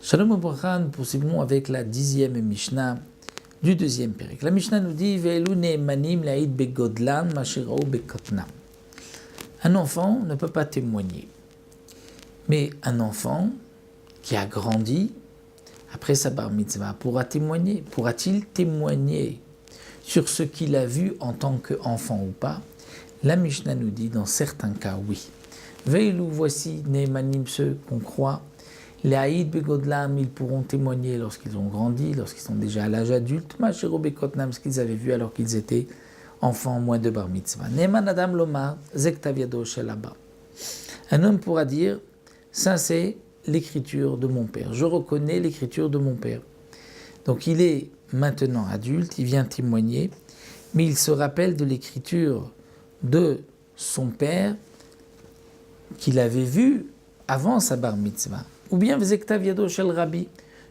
Shalom Abraham, nous poursuivons avec la 10e Mishnah du deuxième périple. La Mishnah nous dit Ve'elu ne'emanim la'id begodlan mashirau bekotnam. Un enfant ne peut pas témoigner, mais un enfant qui a grandi après sa bar mitzvah pourra-t-il témoigner sur ce qu'il a vu en tant qu'enfant ou pas? La Mishnah nous dit dans certains cas oui. Ve'elu, voici ne'emanim, ceux qu'on croit. Les haïd begodlam, ils pourront témoigner lorsqu'ils ont grandi, lorsqu'ils sont déjà à l'âge adulte, mashiro bekotnam, ce qu'ils avaient vu alors qu'ils étaient enfants moins de bar mitzvah. Ne'eman adam lomar, zektav yado shel Abba. Un homme pourra dire, ça c'est l'écriture de mon père, je reconnais l'écriture de mon père. Donc il est maintenant adulte, il vient témoigner, mais il se rappelle de l'écriture de son père qu'il avait vue avant sa bar mitzvah. Ou bien Vezektav Yado Shel Rabbi,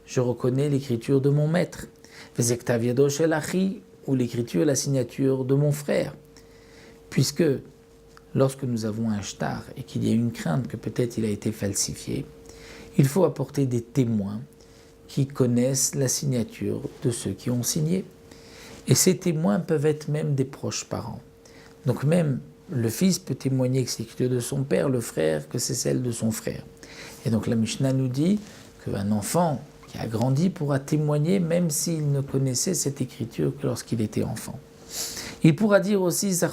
je reconnais l'écriture de mon maître. Vezektav Yado Shel Achi, ou l'écriture, la signature de mon frère. Puisque lorsque nous avons un shtar et qu'il y a une crainte que peut-être il a été falsifié, il faut apporter des témoins qui connaissent la signature de ceux qui ont signé. Et ces témoins peuvent être même des proches parents. Donc même le fils peut témoigner que c'est l'écriture de son père, le frère que c'est celle de son frère. Et donc la Mishnah nous dit qu'un enfant qui a grandi pourra témoigner même s'il ne connaissait cette écriture que lorsqu'il était enfant. Il pourra dire aussi je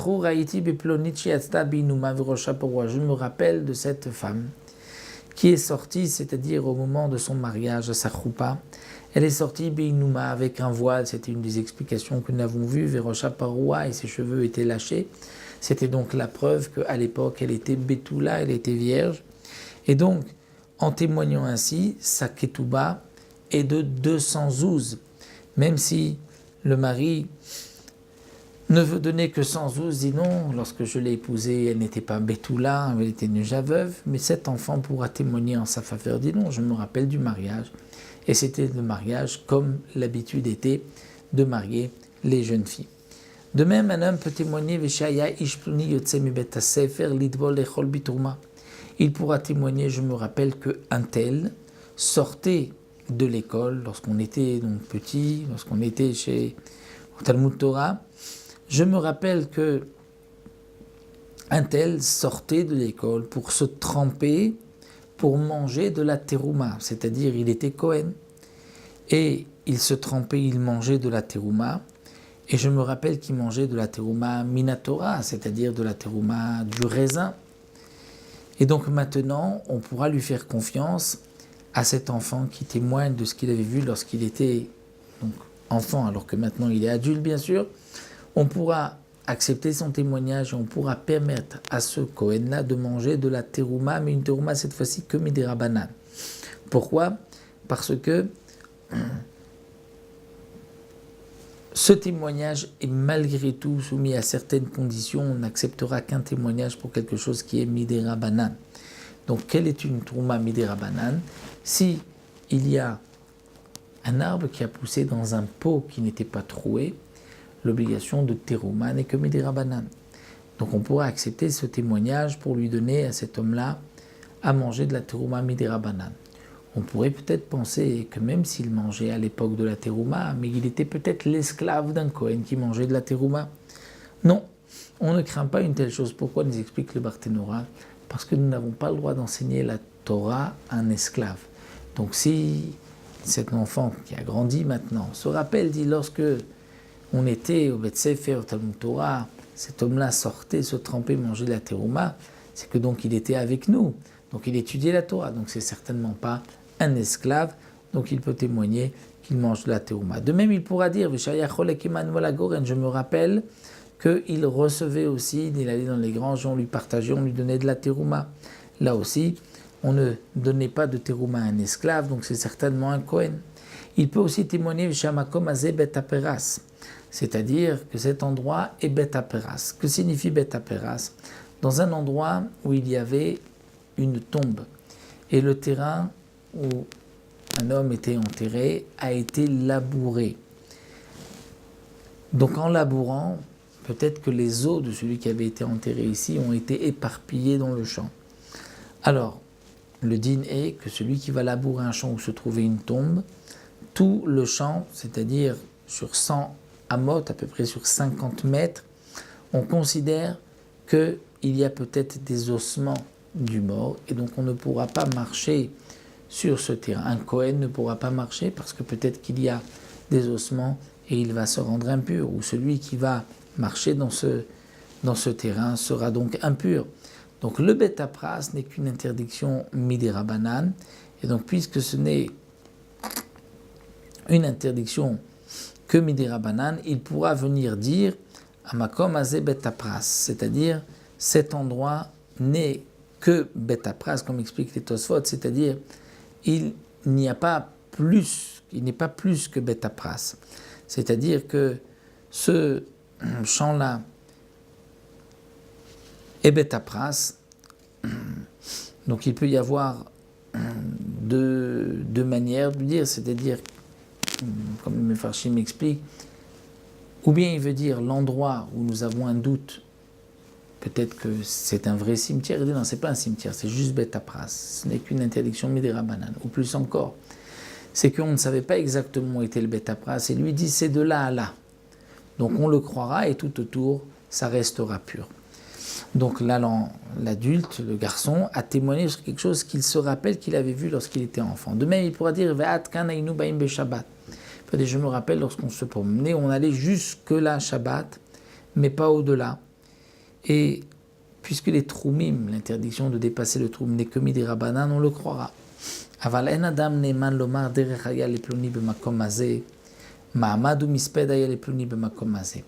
me rappelle de cette femme qui est sortie, c'est-à-dire au moment de son mariage à sa choupa. Elle est sortie Beinuma avec un voile, c'était une des explications que nous avons vues, Verosha Paroua, et ses cheveux étaient lâchés. C'était donc la preuve qu'à l'époque elle était Betula, elle était vierge. Et donc, en témoignant ainsi, sa ketouba est de 200 zouz. Même si le mari ne veut donner que 100 zouz, dit non, lorsque je l'ai épousée, elle n'était pas Betula, elle était déjà veuve, mais cet enfant pourra témoigner en sa faveur, dit non, je me rappelle du mariage. Et c'était le mariage comme l'habitude était de marier les jeunes filles. De même, un homme peut témoigner Veshaya ishpluni yotse mibet hasefer lidbol echol bitourma. Il pourra témoigner, je me rappelle qu'un tel sortait de l'école lorsqu'on était donc petit, lorsqu'on était chez Talmud Torah. Je me rappelle que un tel sortait de l'école pour se tremper, pour manger de la terouma, c'est-à-dire il était Kohen. Et il se trempait, il mangeait de la terouma. Et je me rappelle qu'il mangeait de la terouma minatora, c'est-à-dire de la terouma du raisin. Et donc maintenant, on pourra lui faire confiance à cet enfant qui témoigne de ce qu'il avait vu lorsqu'il était donc, enfant, alors que maintenant il est adulte bien sûr. On pourra accepter son témoignage et on pourra permettre à ce Kohen-là de manger de la terouma, mais une terouma cette fois-ci que midera banane. Pourquoi? Parce que ce témoignage est malgré tout soumis à certaines conditions. On n'acceptera qu'un témoignage pour quelque chose qui est midera banane. Donc, quelle est une trouma midera banane? Si il y a un arbre qui a poussé dans un pot qui n'était pas troué, l'obligation de terouma n'est que midera banane. Donc, on pourra accepter ce témoignage pour lui donner à cet homme-là à manger de la terouma midera banane. On pourrait peut-être penser que même s'il mangeait à l'époque de la terouma, mais il était peut-être l'esclave d'un Kohen qui mangeait de la terouma. Non, on ne craint pas une telle chose. Pourquoi nous explique le Barthénora? Parce que nous n'avons pas le droit d'enseigner la Torah à un esclave. Donc si cet enfant qui a grandi maintenant se rappelle, dit lorsque on était au Bet Sefer, au Talmud Torah, cet homme-là sortait, se trempait, mangeait de la terouma, c'est que donc il était avec nous. Donc il étudiait la Torah, donc c'est certainement pas un esclave, donc il peut témoigner qu'il mange de la terouma. De même, il pourra dire, je me rappelle qu'il recevait aussi, il allait dans les granges, on lui partageait, on lui donnait de la terouma. Là aussi, on ne donnait pas de terouma à un esclave, donc c'est certainement un Kohen. Il peut aussi témoigner, c'est-à-dire que cet endroit est Bet Aperas. Que signifie Bet Aperas? Dans un endroit où il y avait une tombe, et le terrain où un homme était enterré a été labouré. Donc en labourant, peut-être que les os de celui qui avait été enterré ici ont été éparpillés dans le champ. Alors, le din est que celui qui va labourer un champ où se trouvait une tombe, tout le champ, c'est-à-dire sur 100 amot, à peu près sur 50 mètres, on considère qu'il y a peut-être des ossements du mort, et donc on ne pourra pas marcher sur ce terrain. Un Kohen ne pourra pas marcher parce que peut-être qu'il y a des ossements et il va se rendre impur, ou celui qui va marcher dans ce terrain sera donc impur. Donc le Bet Apras n'est qu'une interdiction Midei Rabbanan, et donc puisque ce n'est une interdiction que Midei Rabbanan, il pourra venir dire Amakom Azeh Bet Apras, c'est-à-dire cet endroit n'est que Bet Apras, comme explique les Tosfot, c'est-à-dire il n'est pas plus que Bet Apras. C'est-à-dire que ce champ-là est Bet Apras, donc il peut y avoir deux manières de dire, c'est-à-dire, comme le Mefarshim m'explique, ou bien il veut dire l'endroit où nous avons un doute, peut-être que c'est un vrai cimetière, il dit non, c'est pas un cimetière, c'est juste Bet Apras, ce n'est qu'une interdiction Midei Rabbanan, ou plus encore, c'est qu'on ne savait pas exactement où était le Bet Apras, et lui dit c'est de là à là. Donc on le croira et tout autour, ça restera pur. Donc là, l'adulte, le garçon, a témoigné sur quelque chose qu'il se rappelle qu'il avait vu lorsqu'il était enfant. De même, il pourra dire Ve'at kan haynu ba'im beShabbat. Je me rappelle lorsqu'on se promenait, on allait jusque là Shabbat, mais pas au-delà. Et puisque les troumim, l'interdiction de dépasser le troum n'est que Midei Rabbanan, on le croira. Aval en adam ne'eman lomar derech haya leploni b'makom hazeh, ma'amad u'misped haya leploni b'makom hazeh.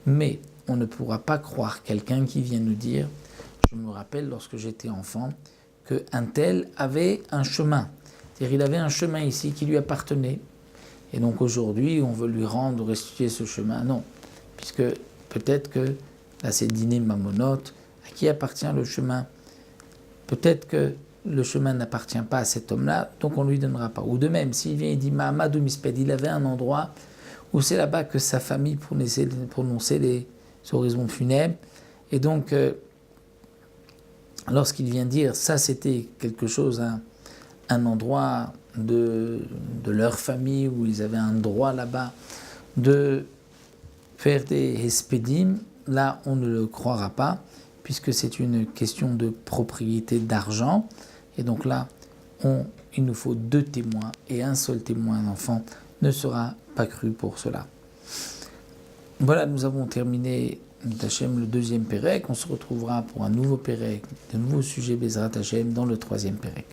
Mais on ne pourra pas croire quelqu'un qui vient nous dire je me rappelle lorsque j'étais enfant qu'un tel avait un chemin. C'est-à-dire il avait un chemin ici qui lui appartenait. Et donc aujourd'hui, on veut lui rendre, restituer ce chemin. Non, puisque peut-être que, là c'est dîner mamonote, à qui appartient le chemin? Peut-être que le chemin n'appartient pas à cet homme-là, donc on ne lui donnera pas. Ou de même, s'il vient et dit Mahamadou Misped, il avait un endroit où c'est là-bas que sa famille prononçait les oraisons funèbres. Et donc, lorsqu'il vient dire ça c'était quelque chose, un endroit de leur famille où ils avaient un droit là-bas de faire des hespédim, là on ne le croira pas puisque c'est une question de propriété d'argent et donc là il nous faut 2 témoins et un seul témoin, un enfant, ne sera pas cru pour cela. Voilà, nous avons terminé Hashem, le 2e Pérec. On se retrouvera pour un nouveau Pérec, de nouveaux sujets Bezrat Hashem dans le 3e Pérec.